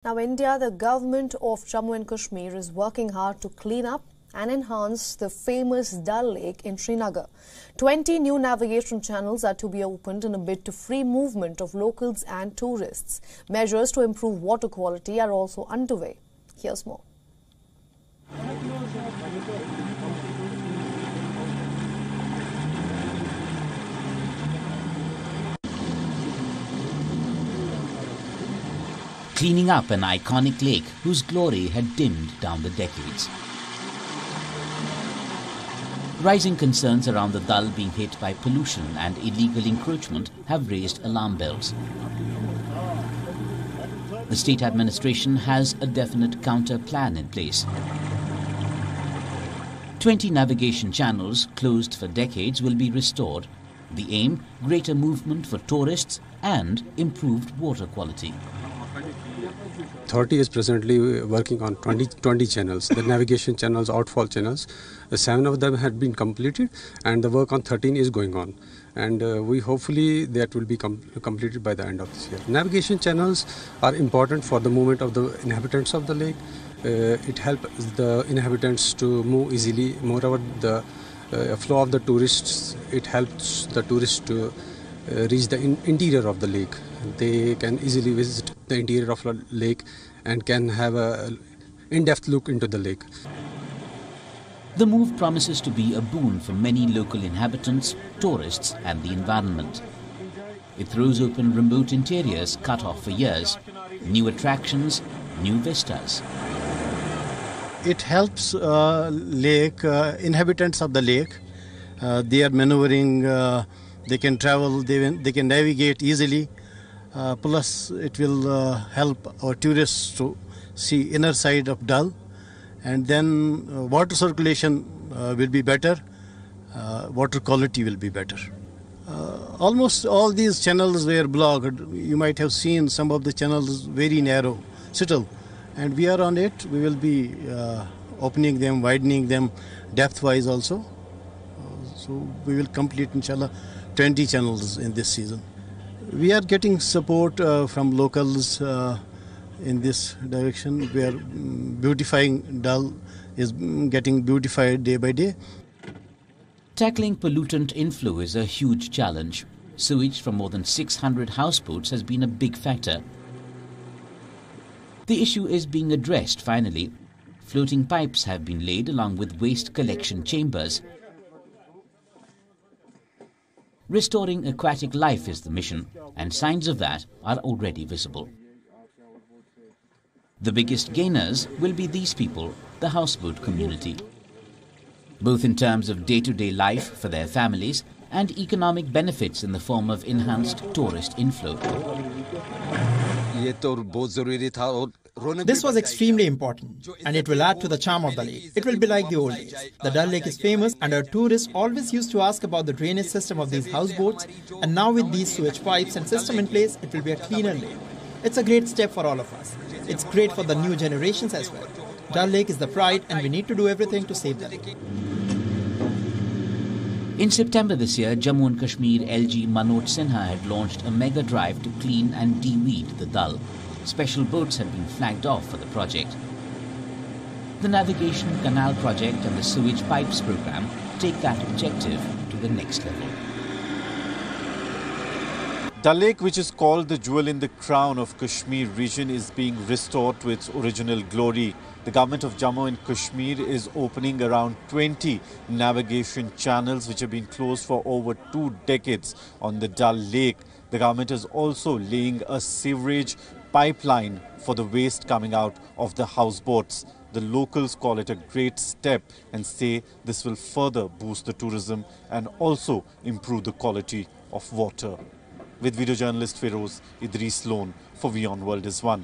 Now, India, the government of Jammu and Kashmir is working hard to clean up and enhance the famous Dal Lake in Srinagar. 20 new navigation channels are to be opened in a bid to free movement of locals and tourists. Measures to improve water quality are also underway. Here's more. Cleaning up an iconic lake whose glory had dimmed down the decades. Rising concerns around the Dal being hit by pollution and illegal encroachment have raised alarm bells. The state administration has a definite counter plan in place. 20 navigation channels closed for decades will be restored. The aim, greater movement for tourists and improved water quality. Authority is presently working on 20 channels, the navigation channels, outfall channels. 7 of them had been completed and the work on 13 is going on. And we hopefully that will be completed by the end of this year. Navigation channels are important for the movement of the inhabitants of the lake. It helps the inhabitants to move easily. Moreover, the flow of the tourists, it helps the tourists to reach the interior of the lake. They can easily visit the interior of the lake and can have an in-depth look into the lake. The move promises to be a boon for many local inhabitants, tourists and the environment. It throws open remote interiors cut off for years, new attractions, new vistas. It helps inhabitants of the lake. They are maneuvering, they can travel, they can navigate easily. Plus it will help our tourists to see inner side of Dal, and then water circulation will be better, water quality will be better. Almost all these channels were blocked. You might have seen some of the channels very narrow still, and we are on it. We will be opening them, widening them depth wise also. So we will complete inshallah 20 channels in this season. We are getting support from locals in this direction. We are beautifying Dal is getting beautified day by day. Tackling pollutant inflow is a huge challenge. Sewage from more than 600 houseboats has been a big factor. The issue is being addressed finally. Floating pipes have been laid along with waste collection chambers. Restoring aquatic life is the mission, and signs of that are already visible. The biggest gainers will be these people, the houseboat community, both in terms of day-to-day life for their families and economic benefits in the form of enhanced tourist inflow. This was extremely important, and it will add to the charm of the lake. It will be like the old days. The Dal Lake is famous, and our tourists always used to ask about the drainage system of these houseboats, and now with these sewage pipes and system in place, it will be a cleaner lake. It's a great step for all of us. It's great for the new generations as well. Dal Lake is the pride, and we need to do everything to save the lake. In September this year, Jammu and Kashmir LG Manoj Sinha had launched a mega drive to clean and de-weed the Dal. Special boats had been flagged off for the project. The Navigation Canal Project and the Sewage Pipes Program take that objective to the next level. Dal Lake, which is called the jewel in the crown of Kashmir region, is being restored to its original glory. The government of Jammu and Kashmir is opening around 20 navigation channels which have been closed for over 2 decades on the Dal Lake. The government is also laying a sewerage pipeline for the waste coming out of the houseboats. The locals call it a great step and say this will further boost the tourism and also improve the quality of water. With video journalist Feroz Idris Lone for WION World is One.